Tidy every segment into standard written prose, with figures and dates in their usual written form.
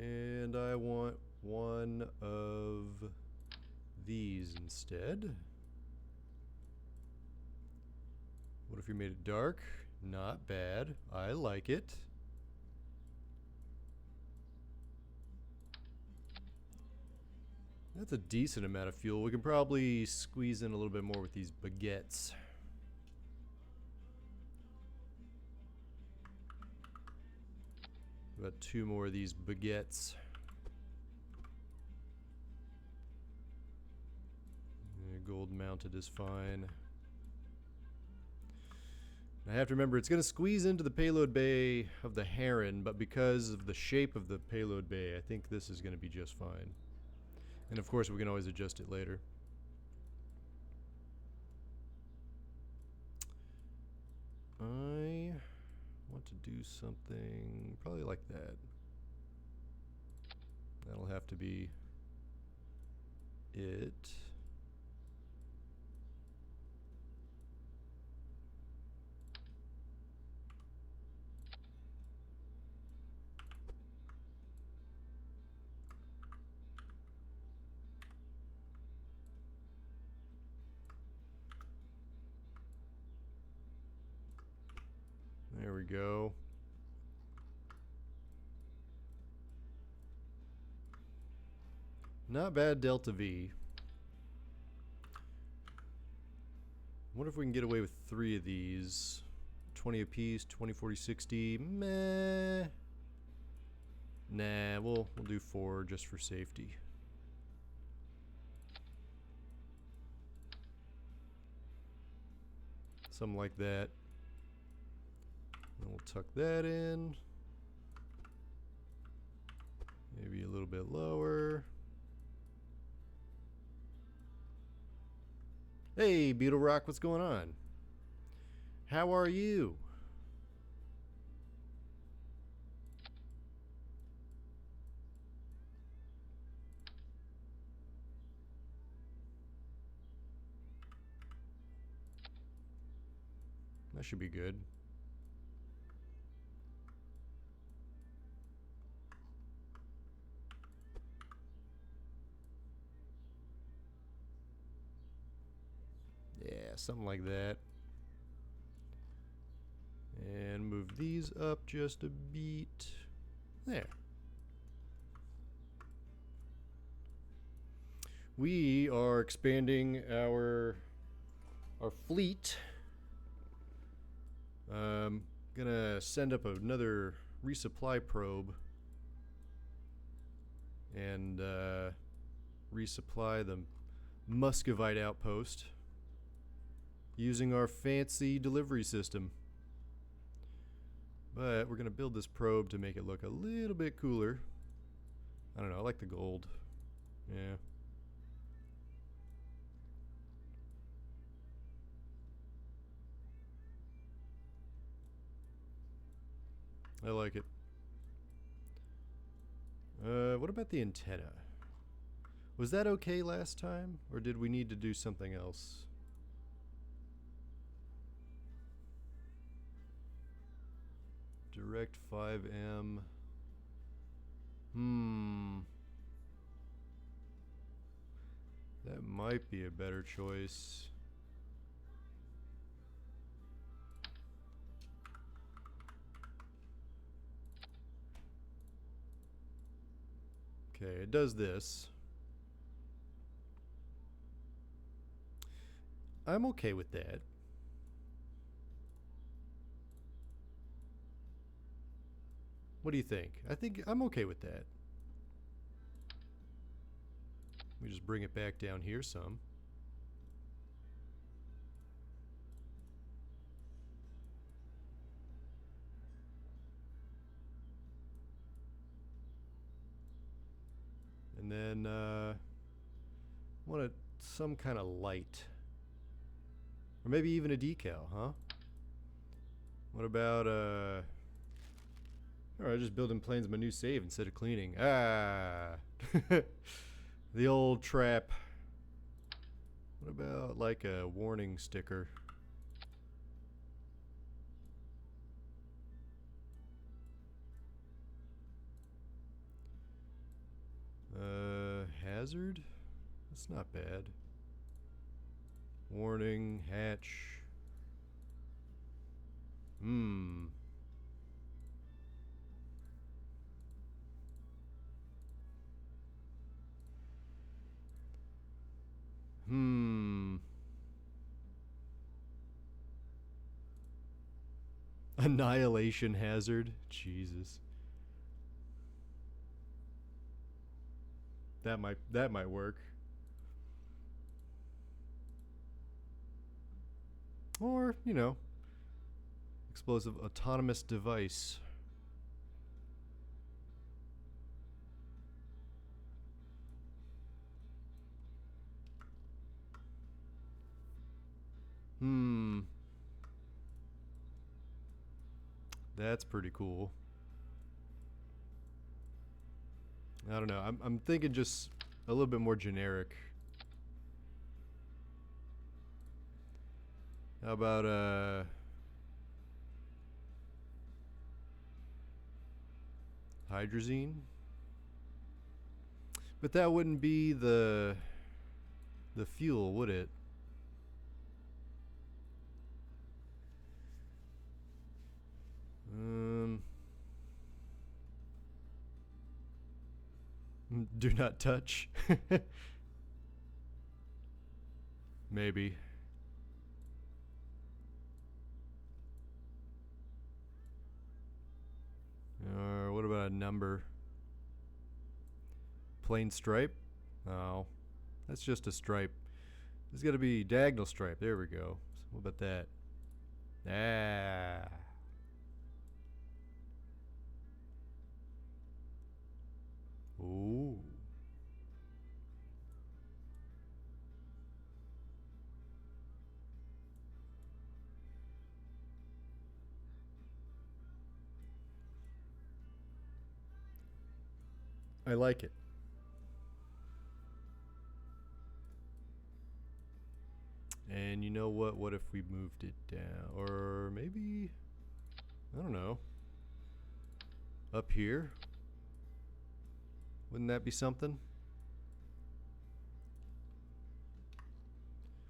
And I want one of these instead. What if we made it dark? Not bad. I like it. That's a decent amount of fuel. We can probably squeeze in a little bit more with these baguettes. About 2 more of these baguettes. Gold mounted is fine. I have to remember it's going to squeeze into the payload bay of the Heron, but because of the shape of the payload bay, I think this is going to be just fine. And of course we can always adjust it later. I want to do something probably like that. That'll have to be it. There we go. Not bad delta V. Wonder if we can get away with 3 of these. 20 apiece, 20, 40, 60. Meh. Nah, we'll do 4 just for safety. Something like that. And we'll tuck that in. Maybe a little bit lower. Hey, Beetle Rock, what's going on? How are you? That should be good. Yeah, something like that. And move these up just a beat. There. We are expanding our fleet. Gonna send up another resupply probe and resupply the Muscovite outpost using our fancy delivery system. But we're gonna build this probe to make it look a little bit cooler. I don't know, I like the gold. Yeah. I like it. What about the antenna? Was that okay last time, or did we need to do something else? Direct 5M. That might be a better choice. Okay, it does this. I'm okay with that. What do you think? I think I'm okay with that. We just bring it back down here some. And then want some kind of light. Or maybe even a decal, huh? What about alright, just building planes my new save instead of cleaning. Ah, the old trap. What about like a warning sticker? hazard? That's not bad. Warning, hatch. Hmm. Hmm. Annihilation hazard. Jesus. That might work. Or, you know, explosive autonomous device. Hmm. That's pretty cool. I don't know. I'm thinking just a little bit more generic. How about hydrazine? But that wouldn't be the fuel, would it? Do not touch. Maybe. Or what about a number? Plain stripe? Oh, that's just a stripe. There's got to be diagonal stripe. There we go. What about that? Ah. Ooh. I like it. And you know what? What if we moved it down? Or maybe, I don't know, up here? Wouldn't that be something?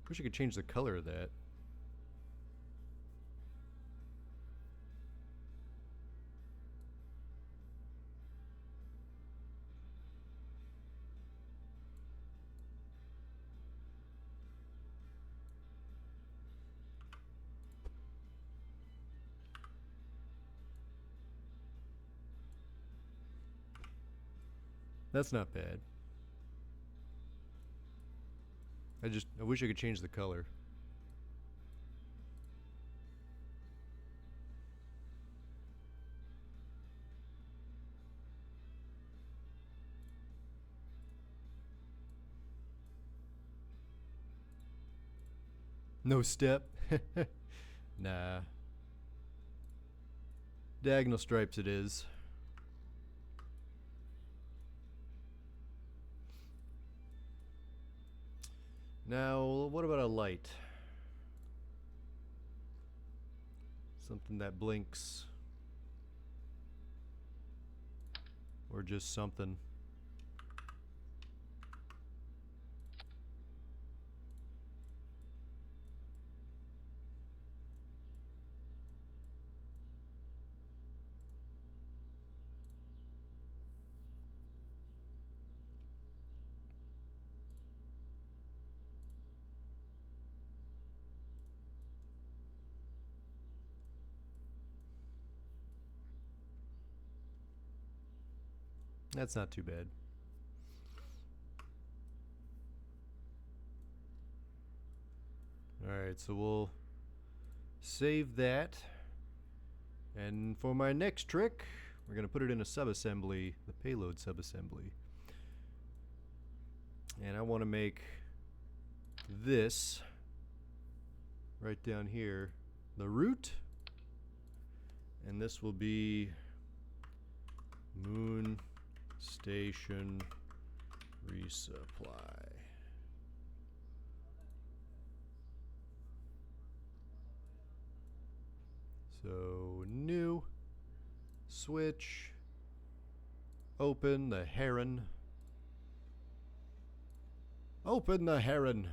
Wish I could change the color of that. That's not bad. I wish I could change the color. No step? Nah. Diagonal stripes it is. Now, what about a light? Something that blinks. Or just something. That's not too bad. Alright, so we'll save that. And for my next trick, we're going to put it in a subassembly, the payload subassembly. And I want to make this right down here the root. And this will be moon station resupply. So new, switch, open the Heron. Open the Heron.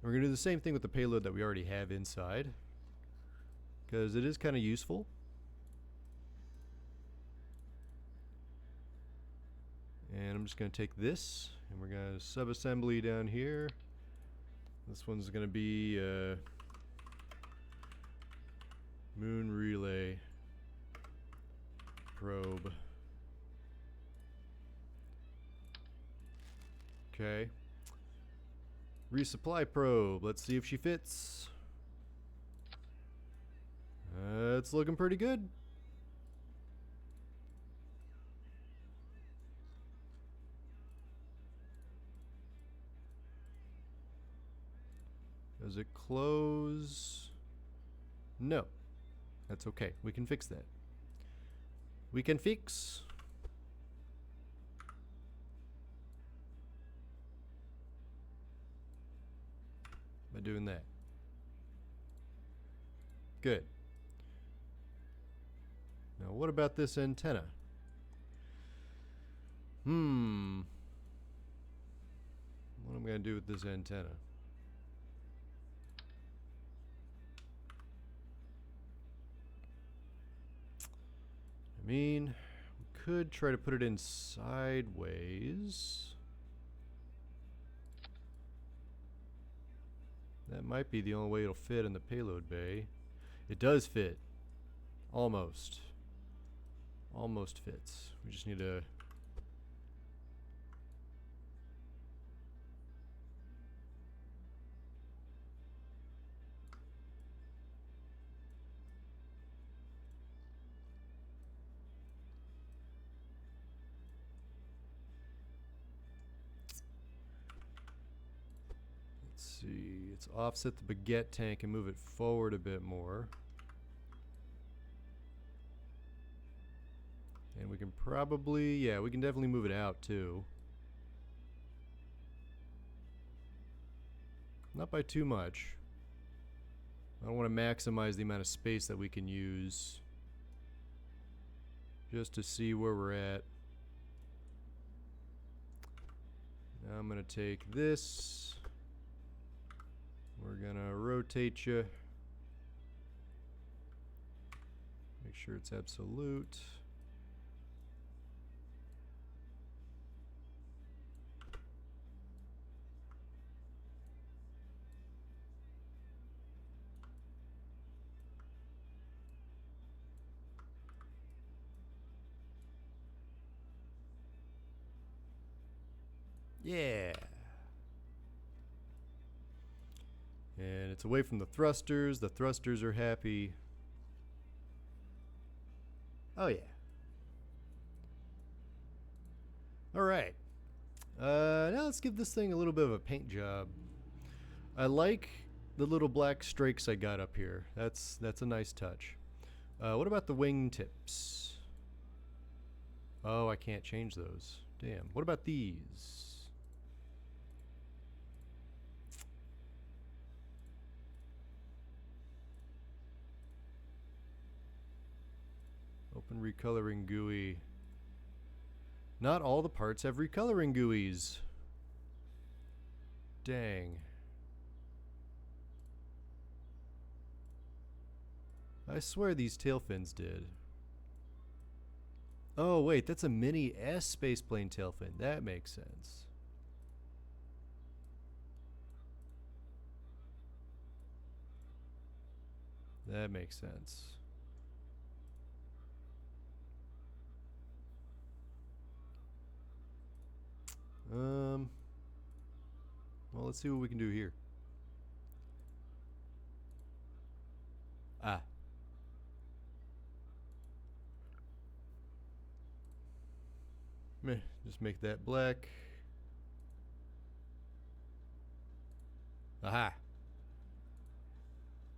We're going to do the same thing with the payload that we already have inside, because it is kind of useful. And I'm just going to take this, and we're going to sub-assembly down here. This one's going to be moon relay probe. Okay. Resupply probe. Let's see if she fits. It's looking pretty good. Does it close? No. That's okay. We can fix that. We can fix. By doing that. Good. Now what about this antenna? What am I going to do with this antenna? I mean, we could try to put it in sideways. That might be the only way it'll fit in the payload bay. It does fit. Almost. Almost fits. We just need to... see, let's offset the baguette tank and move it forward a bit more. And we can probably, yeah, we can definitely move it out too. Not by too much. I don't want to maximize the amount of space that we can use. Just to see where we're at. Now I'm going to take this. We're going to rotate you. Make sure it's absolute. Yeah. And it's away from the thrusters. The thrusters are happy. Oh yeah. Alright. Now let's give this thing a little bit of a paint job. I like the little black strakes I got up here. That's a nice touch. What about the wing tips? Oh, I can't change those. Damn. What about these? Open recoloring GUI. Not all the parts have recoloring GUIs. Dang. I swear these tail fins did. Oh wait, that's a mini S spaceplane tail fin. That makes sense. That makes sense. Well, let's see what we can do here. Ah. Meh, just make that black. Aha.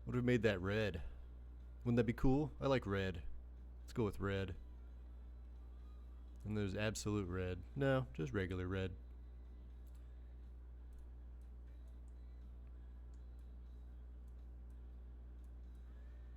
What if we made that red? Wouldn't that be cool? I like red. Let's go with red. And there's absolute red. No, just regular red.